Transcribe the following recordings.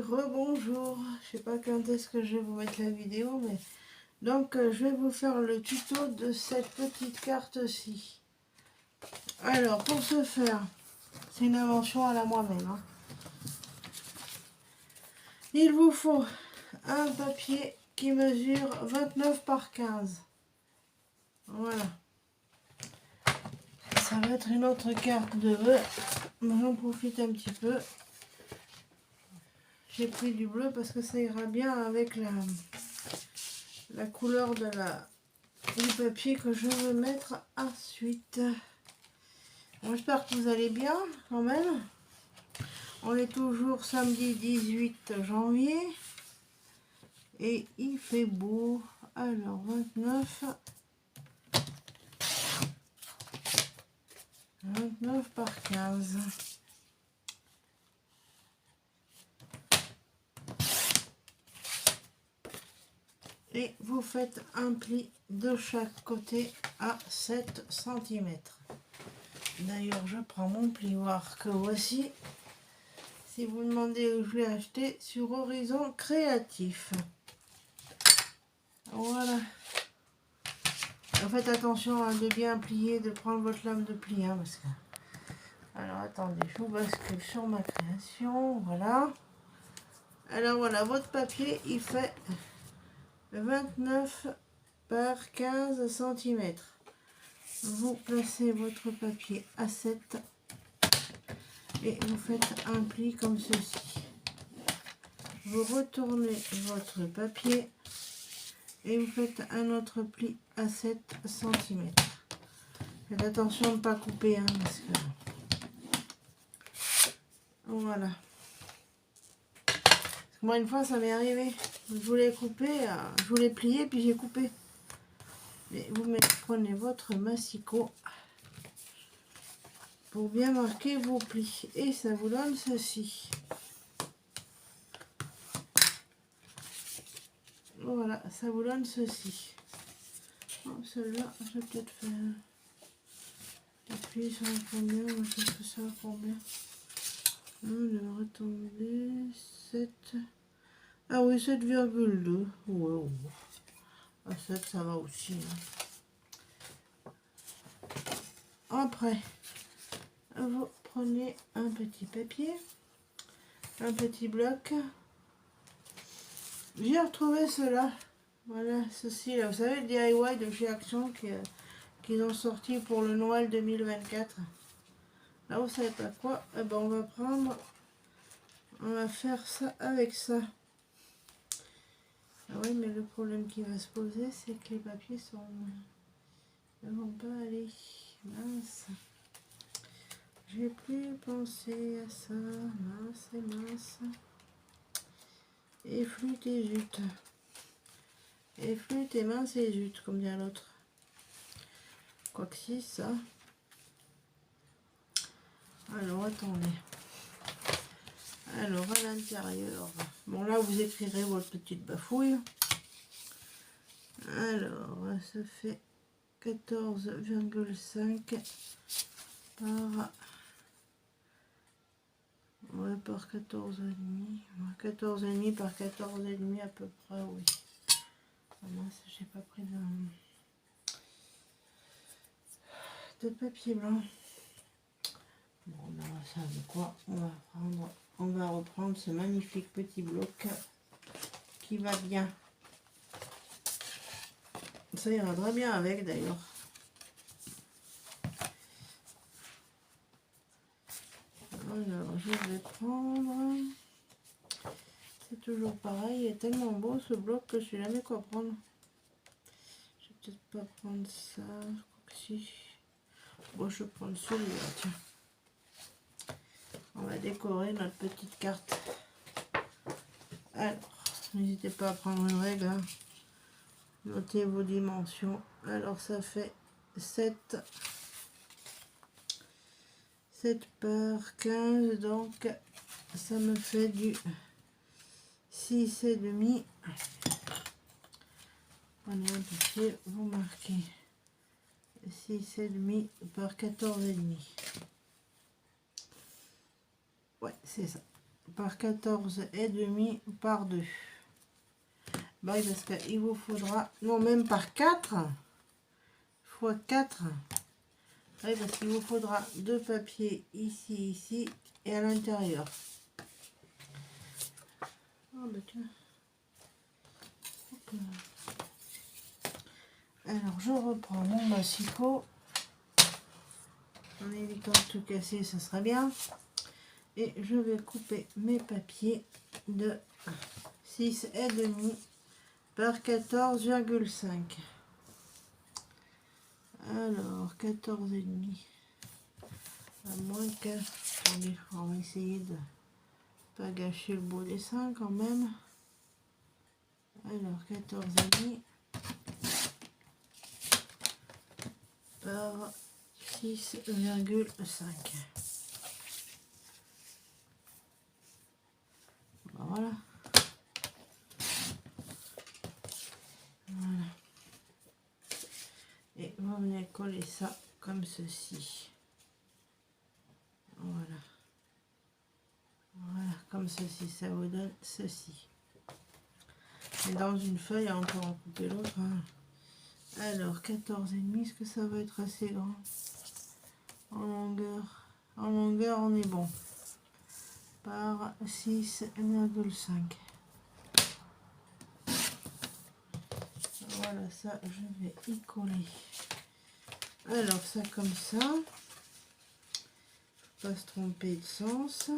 rebonjour. Je sais pas quand est-ce que je vais vous mettre la vidéo, mais donc je vais vous faire le tuto de cette petite carte-ci. Alors pour ce faire, c'est une invention à la moi-même, hein. Il vous faut un papier qui mesure 29 par 15. Voilà. Ça va être une autre carte de vœux. J'en profite un petit peu. J'ai pris du bleu parce que ça ira bien avec la couleur du papier que je veux mettre ensuite. Bon, j'espère que vous allez bien quand même. On est toujours samedi 18 janvier. Et il fait beau. Alors 29 par 15. Et vous faites un pli de chaque côté à 7 cm. D'ailleurs, je prends mon plioir que voici. Si vous demandez où je l'ai acheté, sur Horizon Créatif. Voilà. Faites attention de bien plier, de prendre votre lame de pli. Hein, parce que... Alors, attendez, je vous bascule sur ma création. Voilà. Alors, voilà, votre papier, il fait 29 par 15 cm. Vous placez votre papier à 7 et vous faites un pli comme ceci. Vous retournez votre papier et vous faites un autre pli à 7 cm. Faites attention de ne pas couper, hein, parce que... Voilà. Moi, une fois, ça m'est arrivé. Je voulais couper, je voulais plier, puis j'ai coupé. Et vous prenez votre massicot pour bien marquer vos plis. Et ça vous donne ceci. Voilà, ça vous donne ceci. Celle-là, je vais peut-être faire... Appuyer sur le combien, je sais que ça va combien. Alors, attendez, 7... Ah oui, 7,2. Ouais, à 7, ça va aussi. Hein. Après, vous prenez un petit papier, un petit bloc. J'ai retrouvé cela. Voilà, ceci là. Vous savez, le DIY de chez Action qu'ils ont sorti pour le Noël 2024. Là, vous savez pas quoi? Eh ben, on va faire ça avec ça. Ah oui, mais le problème qui va se poser, c'est que les papiers ne vont pas aller. Mince. J'ai plus pensé à ça. Mince et mince. Et flûte et zut. Et flûte et mince et zut, comme dit l'autre. Quoique si, ça. Alors, attendez. Alors, à l'intérieur. Bon, là, vous écrirez votre petite bafouille. Alors, ça fait 14,5 par... Ouais, par 14,5. 14,5 par 14,5 à peu près, oui. Ah mince, j'ai pas pris de papier blanc. Bon, ben, ça veut quoi? On va reprendre ce magnifique petit bloc qui va bien. Ça ira très bien avec d'ailleurs. Alors, je vais prendre... C'est toujours pareil, il est tellement beau ce bloc que je sais jamais quoi prendre. Je vais peut-être pas prendre ça, je crois que si. Bon, je vais prendre celui-là, tiens. On va décorer notre petite carte. Alors, n'hésitez pas à prendre une règle, hein. Notez vos dimensions. Alors, ça fait 7 par 15, donc ça me fait du 6,5. Prenez un papier, vous marquez 6,5 par 14,5. Ouais, c'est ça. par 14,5 par 2. Bah oui, parce qu'il vous faudra, non, même par 4 fois 4. Oui, parce qu'il vous faudra 2 papiers ici, ici et à l'intérieur. Oh, bah tiens. Alors, je reprends mon massicot. En évitant de tout casser, ça sera bien. Et je vais couper mes papiers de 6,5 par 14,5. Alors, 14,5. À moins que... Attendez, on va essayer de pas gâcher le beau dessin quand même. Alors, 14,5 par 6,5. Voilà. Voilà. Et vous venez coller ça comme ceci. Voilà. Voilà, comme ceci, ça vous donne ceci. Et dans une feuille, on peut en couper l'autre. Hein. Alors, 14,5, est-ce que ça va être assez grand? En longueur, on est bon. Par 6,5. Voilà, ça, je vais y coller. Alors, ça comme ça. Pas se tromper de sens.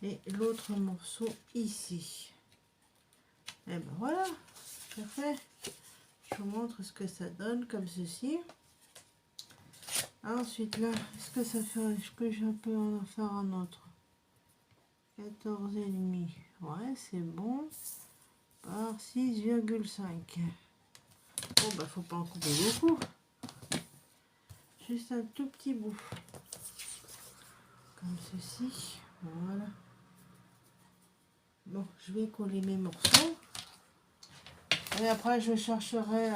Et l'autre morceau ici. Et ben voilà, parfait. Je vous montre ce que ça donne comme ceci. Ensuite là, est-ce que ça fait, est-ce que je peux en faire un autre? 14,5. Ouais, c'est bon. Par 6,5. Bon bah faut pas en couper beaucoup. Juste un tout petit bout. Comme ceci. Voilà. Bon, je vais coller mes morceaux. Et après, je chercherai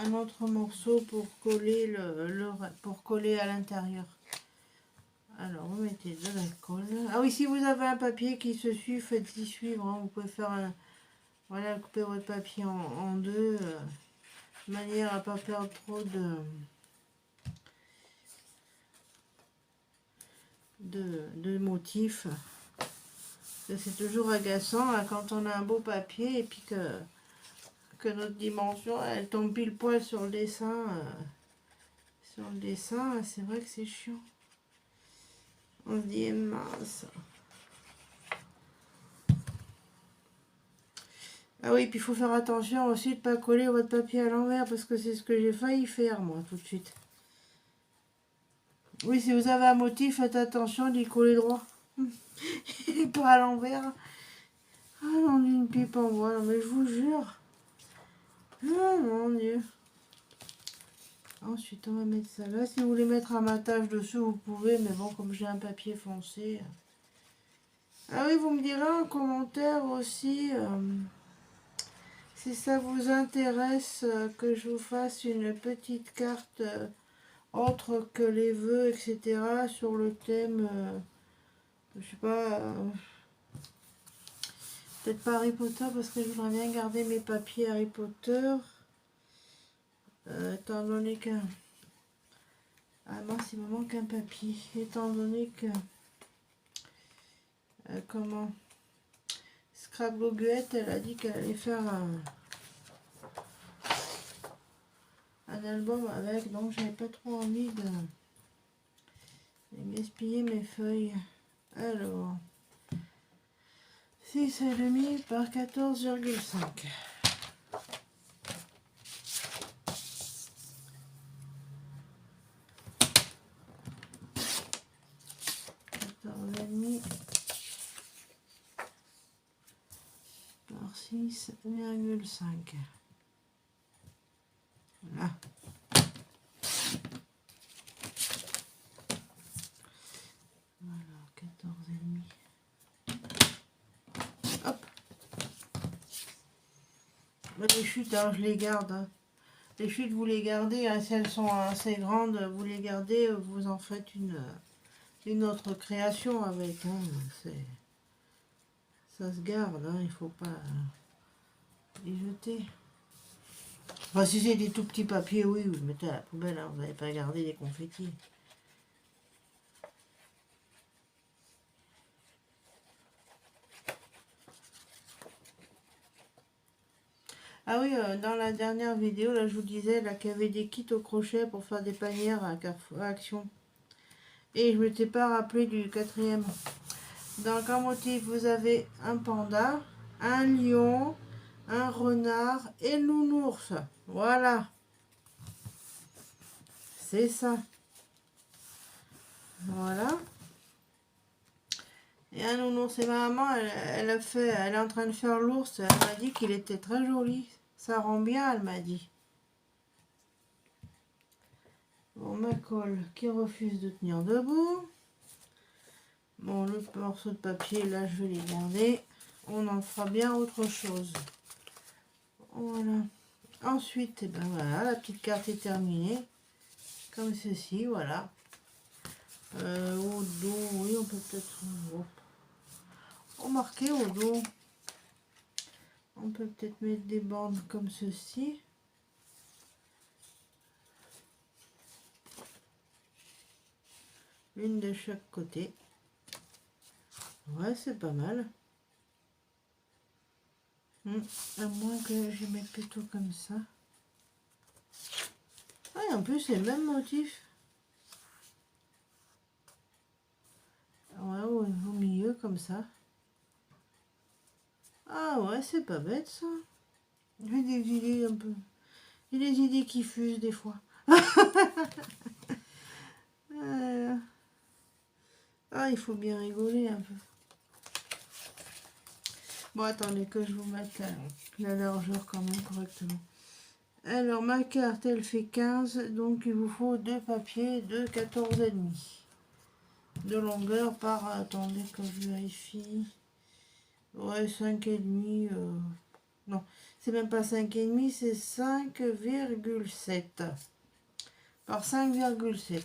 un autre morceau pour coller pour coller à l'intérieur. Alors, vous mettez de la colle. Ah oui, si vous avez un papier qui se suit, faites-y suivre. Hein. Vous pouvez faire un... Voilà, couper votre papier en deux. De manière à ne pas perdre trop de motifs. C'est toujours agaçant là, quand on a un beau papier et puis que notre dimension elle tombe pile poil sur le dessin. C'est vrai que c'est chiant. On se dit mince. Ah oui, puis il faut faire attention aussi de ne pas coller votre papier à l'envers parce que c'est ce que j'ai failli faire moi tout de suite. Oui, si vous avez un motif, faites attention d'y coller droit. Et pas à l'envers. Ah non, d'une pipe en bois, non, mais je vous jure. Oh mon Dieu. Ensuite, on va mettre ça là. Si vous voulez mettre un matage dessus, vous pouvez, mais bon, comme j'ai un papier foncé. Ah oui, vous me direz en commentaire aussi si ça vous intéresse que je vous fasse une petite carte autre que les vœux, etc. sur le thème, je sais pas, peut-être pas Harry Potter parce que je voudrais bien garder mes papiers Harry Potter. Étant donné que... Ah mince, il me manque un papier. Étant donné que... comment... Scrapbookuette, elle a dit qu'elle allait faire un album avec, donc j'avais pas trop envie de gaspiller mes feuilles. Alors, 6,5 par 14,5. 14,5 par 6,5. Voilà. Voilà, 14,5. Hop. Les chutes, alors je les garde. Hein. Les chutes, vous les gardez. Hein, si elles sont assez grandes, vous les gardez. Vous en faites une autre création avec. Hein. Ça se garde, hein, il faut pas les jeter. Enfin, si c'est des tout petits papiers, oui, vous le mettez à la poubelle, hein, vous n'allez pas garder les confettis. Ah oui, dans la dernière vidéo, là, je vous disais qu'il y avait des kits au crochet pour faire des panières à Action. Et je ne m'étais pas rappelé du quatrième. Dans le grand motif, vous avez un panda, un lion, un renard et le nounours. Voilà. C'est ça. Voilà. Et un nounours. Et ma maman, elle est en train de faire l'ours. Elle m'a dit qu'il était très joli. Ça rend bien, elle m'a dit. Bon, ma colle qui refuse de tenir debout. Bon, le morceau de papier, là, je vais les garder. On en fera bien autre chose. Voilà. Ensuite, eh ben voilà, la petite carte est terminée. Comme ceci, voilà. Au dos, oui, on peut peut-être remarquer au dos. On peut peut-être mettre des bandes comme ceci. Une de chaque côté. Ouais, c'est pas mal. À moins que je mette plutôt comme ça. Ah, et en plus, c'est le même motif. Ouais, au milieu, comme ça. Ah ouais, c'est pas bête, ça. J'ai des idées un peu... J'ai des idées qui fusent, des fois. Ah, il faut bien rigoler un peu. Bon, attendez que je vous mette la largeur quand même correctement. Alors, ma carte, elle fait 15, donc il vous faut deux papiers de 14,5 de longueur par, attendez que je vérifie, ouais, 5,5, non, c'est même pas 5,5, c'est 5,7 par 5,7.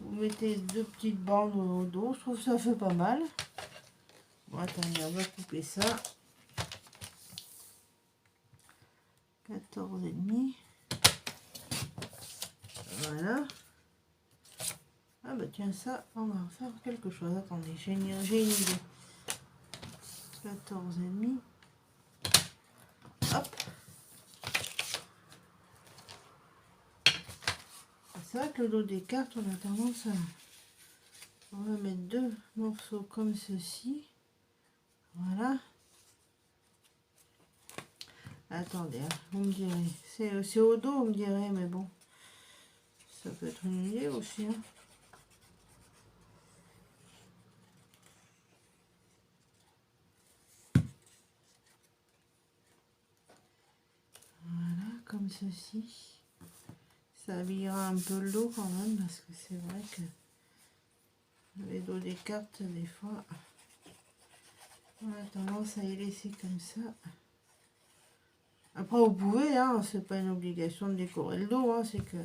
Vous mettez deux petites bandes au dos, je trouve que ça fait pas mal. Bon, attendez, on va couper ça. 14,5. Voilà. Ah bah tiens, ça, on va faire quelque chose. Attendez, j'ai une idée. 14,5. Hop. C'est vrai que le dos des cartes, on a tendance à... On va mettre deux morceaux comme ceci. Voilà. Attendez, hein, vous me direz. C'est au dos, vous me direz, mais bon. Ça peut être une idée aussi. Hein. Voilà, comme ceci. Ça habillera un peu le dos quand même, parce que c'est vrai que les dos des cartes, des fois, on a tendance à y laisser comme ça. Après, vous pouvez, hein, c'est pas une obligation de décorer le dos, hein, c'est que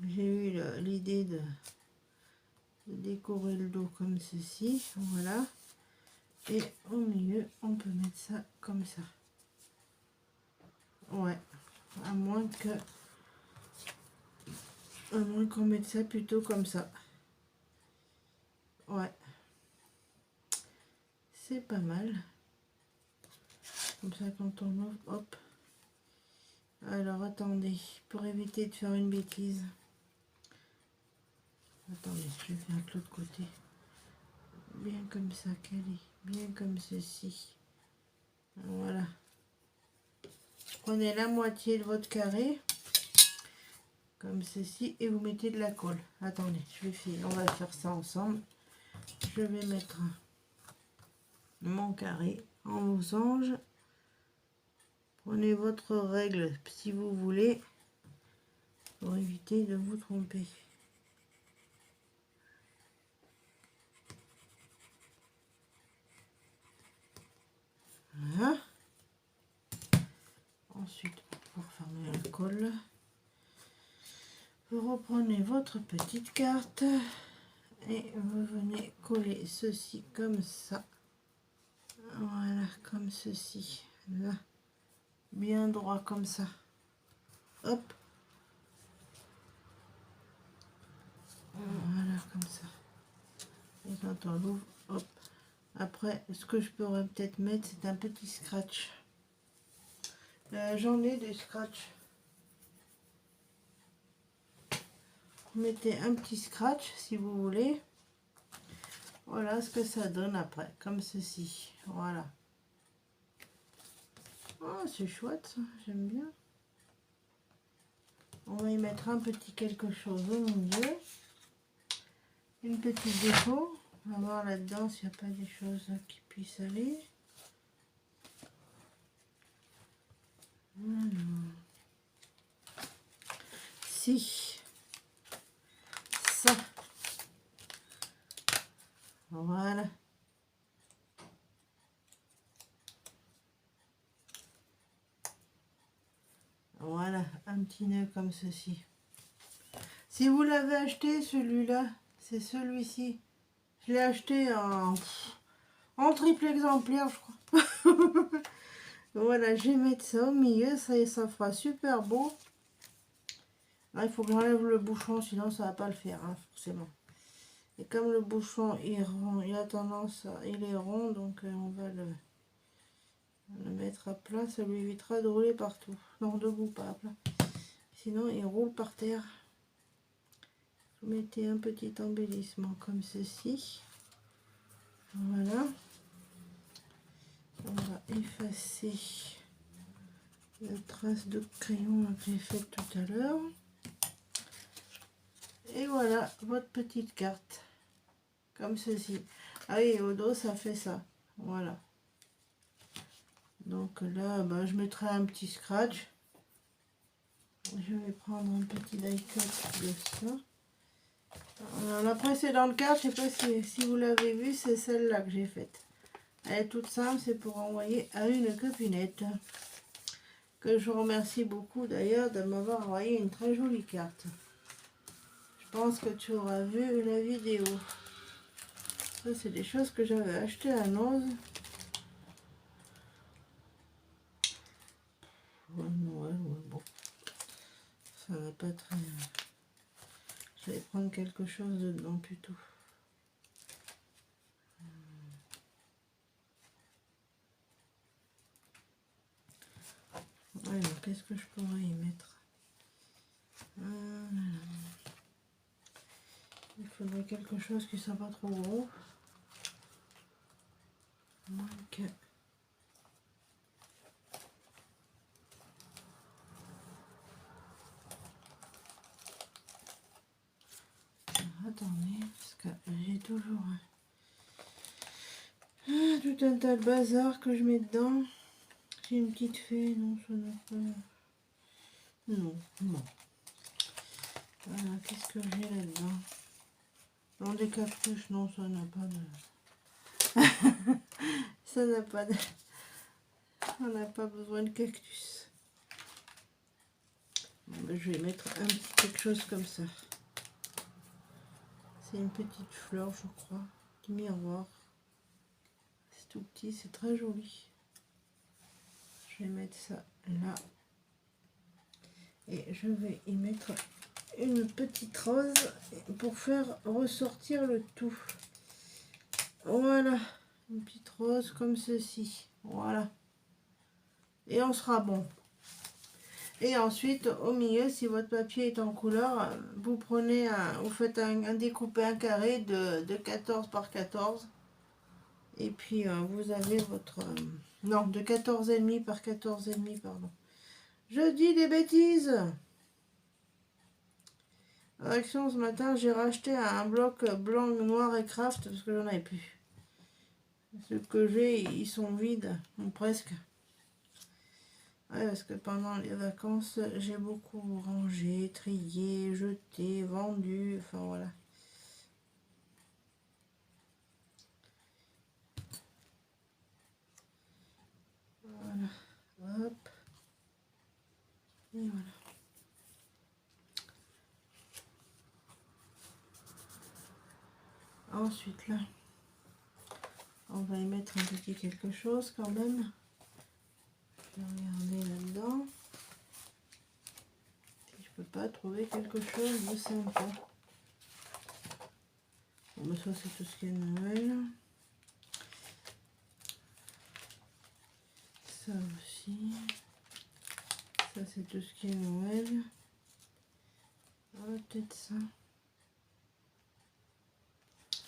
j'ai eu l'idée de décorer le dos comme ceci, voilà. Et au milieu, on peut mettre ça comme ça. Ouais, à moins qu'on mette ça plutôt comme ça. Ouais, c'est pas mal. Comme ça, quand on ouvre, hop. Alors, attendez, pour éviter de faire une bêtise. Attendez, je vais faire de l'autre côté. Bien comme ça, calé. Bien comme ceci. Voilà. Prenez la moitié de votre carré. Comme ceci. Et vous mettez de la colle. Attendez, on va faire ça ensemble. Je vais mettre mon carré en losange. Prenez votre règle si vous voulez. Pour éviter de vous tromper. Voilà. Ensuite, pour fermer la colle, vous vous reprenez votre petite carte et vous venez coller ceci comme ça. Voilà, comme ceci. Là, bien droit comme ça. Hop. Voilà, comme ça. Et quand on l'ouvre, hop. Après, ce que je pourrais peut-être mettre, c'est un petit scratch. J'en ai des scratchs. Vous mettez un petit scratch si vous voulez. Voilà ce que ça donne après, comme ceci. Voilà. Oh, c'est chouette ça, j'aime bien. On va y mettre un petit quelque chose au milieu. Une petite déco. On va voir là-dedans s'il n'y a pas des choses qui puissent aller. Alors. Si. Ça. Voilà. Voilà, un petit nœud comme ceci. Si vous l'avez acheté, celui-là, c'est celui-ci. Je l'ai acheté en triple exemplaire, je crois. Voilà, je vais mettre ça au milieu, ça fera super beau. Là, il faut que j'enlève le bouchon, sinon ça va pas le faire, hein, forcément. Et comme le bouchon est rond, il a tendance à, il est rond, donc on va le mettre à plat, ça lui évitera de rouler partout. Non, debout, pas à plat. Sinon, il roule par terre. Vous mettez un petit embellissement comme ceci. Voilà. On va effacer la trace de crayon que j'ai faite tout à l'heure. Et voilà votre petite carte. Comme ceci. Ah oui, au dos, ça fait ça. Voilà. Donc là, bah, je mettrai un petit scratch. Je vais prendre un petit die cut de ça. Alors, la précédente carte, je ne sais pas si vous l'avez vue, c'est celle-là que j'ai faite. Elle est toute simple, c'est pour envoyer à une copinette. Que je remercie beaucoup d'ailleurs de m'avoir envoyé une très jolie carte. Je pense que tu auras vu la vidéo. Ça, c'est des choses que j'avais achetées à Noz. Ouais, bon. Ça va pas très... Je vais prendre quelque chose dedans plutôt. Alors, qu'est-ce que je pourrais y mettre? Il faudrait quelque chose qui soit pas trop gros. Donc, attendez, parce que j'ai toujours tout un tas de bazar que je mets dedans. J'ai une petite fée, non, ça n'a pas... Non, non. Voilà, qu'est-ce que j'ai là-dedans? Non, des cactus, non, ça n'a pas de... ça n'a pas de... On n'a pas besoin de cactus. Bon, ben, je vais mettre un petit quelque chose comme ça. C'est une petite fleur, je crois. Du miroir. C'est tout petit, c'est très joli. Je vais mettre ça là. Et je vais y mettre une petite rose pour faire ressortir le tout. Voilà, une petite rose comme ceci. Voilà. Et on sera bon. Et ensuite, au milieu, si votre papier est en couleur, vous prenez vous faites un découpé, un carré de 14 par 14. Et puis, vous avez votre... non, de 14,5 par 14,5, pardon. Je dis des bêtises. Action, ce matin, j'ai racheté un bloc blanc, noir et craft parce que j'en avais plus. Ceux que j'ai, ils sont vides, ou presque. Ouais, parce que pendant les vacances, j'ai beaucoup rangé, trié, jeté, vendu, enfin voilà. Voilà, hop. Et voilà. Ensuite là, on va y mettre un petit quelque chose quand même. Je vais regarder là-dedans. Si je peux pas trouver quelque chose de sympa. Bon, mais ça c'est tout ce qui est Noël. Ça aussi. Ça c'est tout ce qui est Noël. Ah, peut-être ça.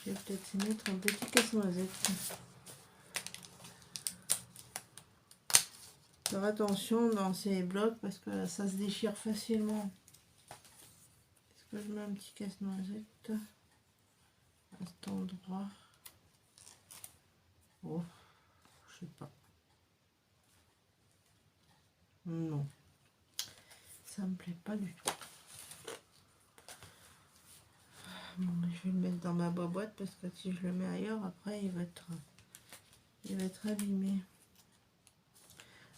Je vais peut-être y mettre un petit casse-noisette. Faire attention dans ces blocs parce que ça se déchire facilement. Est-ce que je mets un petit casse-noisette à cet endroit? Oh, je sais pas. Non, ça me plaît pas du tout. Bon, je vais le mettre dans ma boîte parce que si je le mets ailleurs, après il va être abîmé.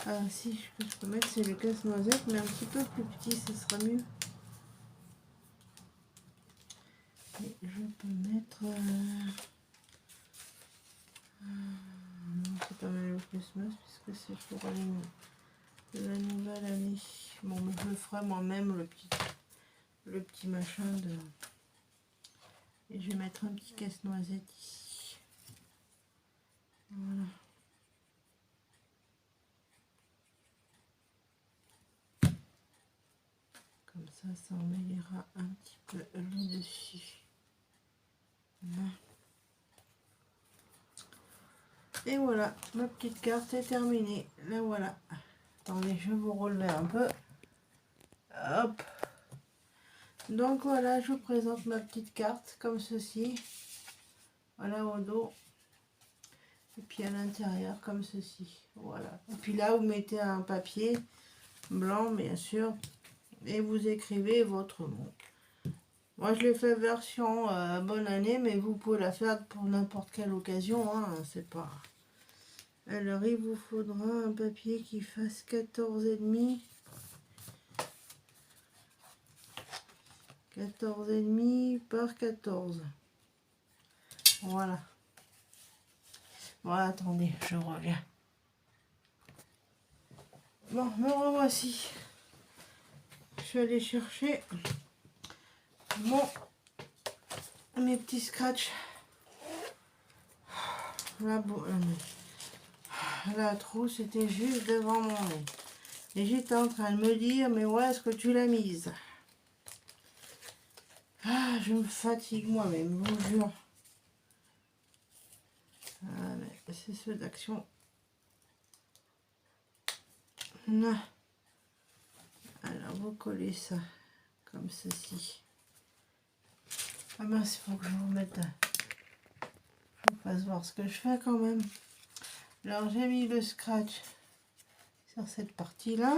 Ah si, ce que je peux mettre c'est le casse-noisette, mais un petit peu plus petit, ce sera mieux. Et je peux mettre... non, c'est pas mal le Christmas puisque c'est pour la nouvelle année. Bon, mais je le ferai moi-même le petit machin de... Et je vais mettre un petit casse-noisette ici. Voilà. Comme ça embellira un petit peu le dessus. Voilà. Et voilà, ma petite carte est terminée. Là voilà. Attendez, je vais vous relever un peu. Hop. Donc voilà, je vous présente ma petite carte comme ceci. Voilà au dos. Et puis à l'intérieur comme ceci. Voilà. Et puis là, vous mettez un papier blanc, bien sûr. Et vous écrivez votre nom. Moi, je l'ai fait version bonne année, mais vous pouvez la faire pour n'importe quelle occasion. Hein, c'est pas... Alors, il vous faudra un papier qui fasse 14,5. 14,5 par 14. Voilà. Bon, attendez, je reviens. Bon, me revoici. Je suis allée chercher mes petits scratchs. La trousse était juste devant mon nez. Et j'étais en train de me dire, mais où est-ce que tu l'as mise? Ah, je me fatigue moi-même, je vous jure. Ah, mais c'est ceux d'Action. Non. Alors, vous collez ça comme ceci. Ah mince, il faut que je vous mette... Je vous fasse voir ce que je fais quand même. Alors, j'ai mis le scratch sur cette partie-là.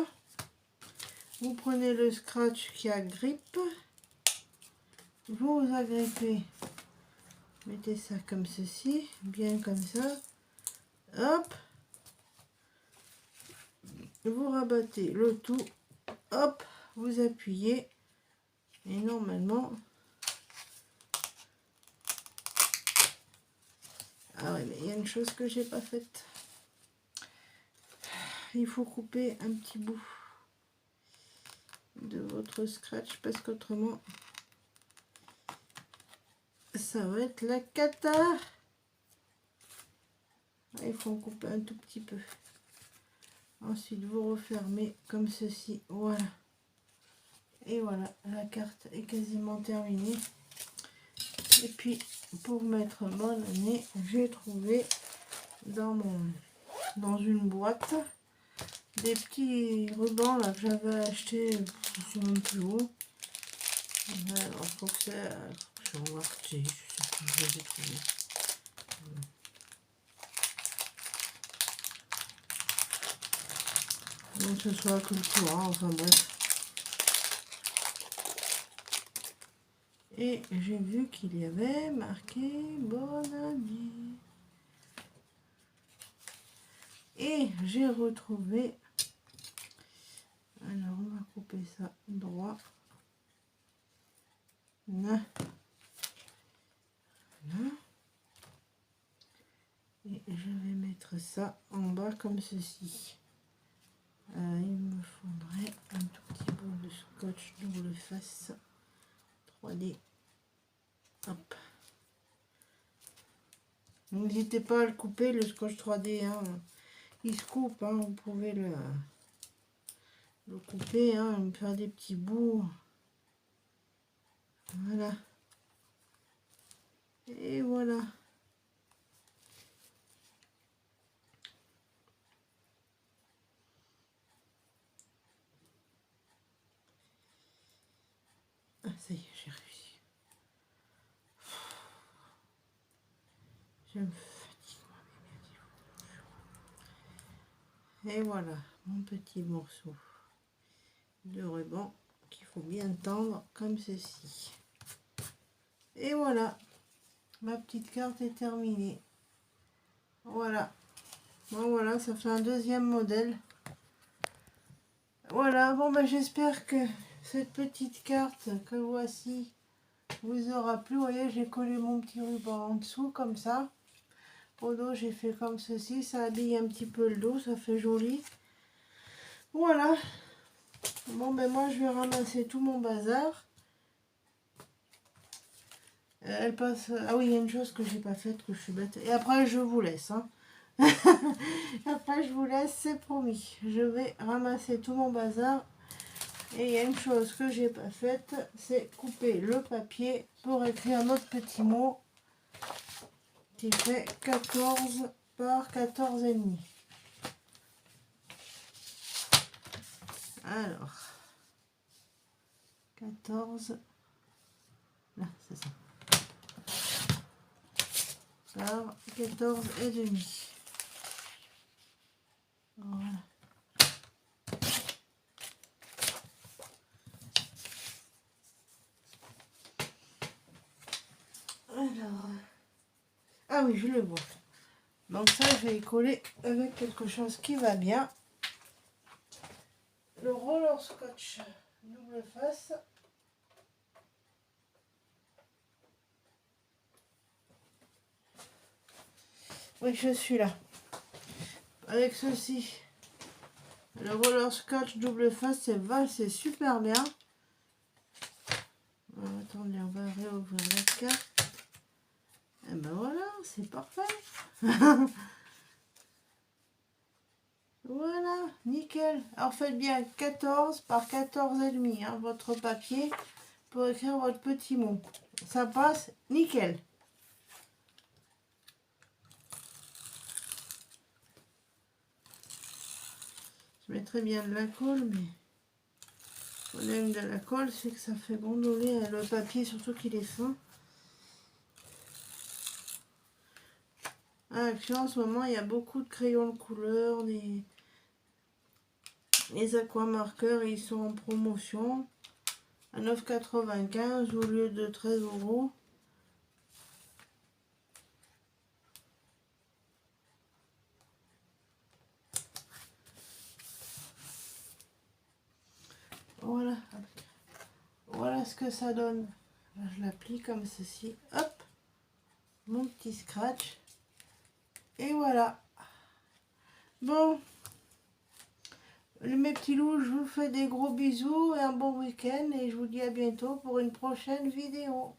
Vous prenez le scratch qui agrippe. Vous agrippez. Mettez ça comme ceci, bien comme ça. Hop. Vous rabattez le tout. Hop. Vous appuyez. Et normalement... Ah ouais, mais il y a une chose que j'ai pas faite. Il faut couper un petit bout de votre scratch parce qu'autrement ça va être la cata. Il faut en couper un tout petit peu. Ensuite vous refermez comme ceci. Voilà. Et voilà, la carte est quasiment terminée. Et puis pour mettre bonne année, j'ai trouvé dans une boîte des petits rubans là que j'avais acheté, je sais même plus où. Alors je crois que c'est sur Arte, je sais plus où je les ai trouvés. Donc ce soit Cultura, enfin bref. Et j'ai vu qu'il y avait marqué bonne année. Et j'ai retrouvé... Alors on va couper ça droit. Là. Là. vais mettre ça en bas comme ceci. Il me faudrait un tout petit bout de scotch double face 3D. Hop. N'hésitez pas à le couper, le scotch 3D. Hein. Il se coupe, hein. Vous pouvez le couper, hein, me faire des petits bouts. Voilà. Et voilà. Ah, ça y est, j'ai réussi. Je me fatigue. Et voilà, mon petit morceau de ruban qu'il faut bien tendre comme ceci. Et voilà, ma petite carte est terminée. Voilà. Bon, voilà, ça fait un deuxième modèle. Voilà, bon, ben, j'espère que cette petite carte que voici vous aura plu. Vous voyez, j'ai collé mon petit ruban en dessous, comme ça. Au dos, j'ai fait comme ceci. Ça habille un petit peu le dos, ça fait joli. Voilà. Bon, ben, moi, je vais ramasser tout mon bazar. Elle passe... Ah oui, il y a une chose que j'ai pas faite, que je suis bête. Et après, je vous laisse, hein. Après, je vous laisse, c'est promis. Je vais ramasser tout mon bazar. Et il y a une chose que j'ai pas faite, c'est couper le papier pour écrire notre petit mot qui fait 14 par 14 et demi. Alors, 14, là, c'est ça, par 14 et demi. Voilà. Alors, ah oui, je le vois. Donc ça, je vais y coller avec quelque chose qui va bien. Le roller scotch double face. Oui, je suis là. Avec ceci, le roller scotch double face, c'est super bien. Attendez, on va réouvrir la carte. Et ben voilà, c'est parfait. Voilà, nickel. Alors faites bien 14 par 14 et demi, hein, votre papier pour écrire votre petit mot. Ça passe nickel. Je mettrai bien de la colle, mais le problème de la colle, c'est que ça fait gondoler le papier, surtout qu'il est fin. Ah, en ce moment, il y a beaucoup de crayons de couleur, les aquamarqueurs, ils sont en promotion à 9,95 € au lieu de 13 €. Voilà. Voilà ce que ça donne. Là, je l'applique comme ceci. Hop. Mon petit scratch. Et voilà. Bon. Mes petits loups, je vous fais des gros bisous et un bon week-end. Et je vous dis à bientôt pour une prochaine vidéo.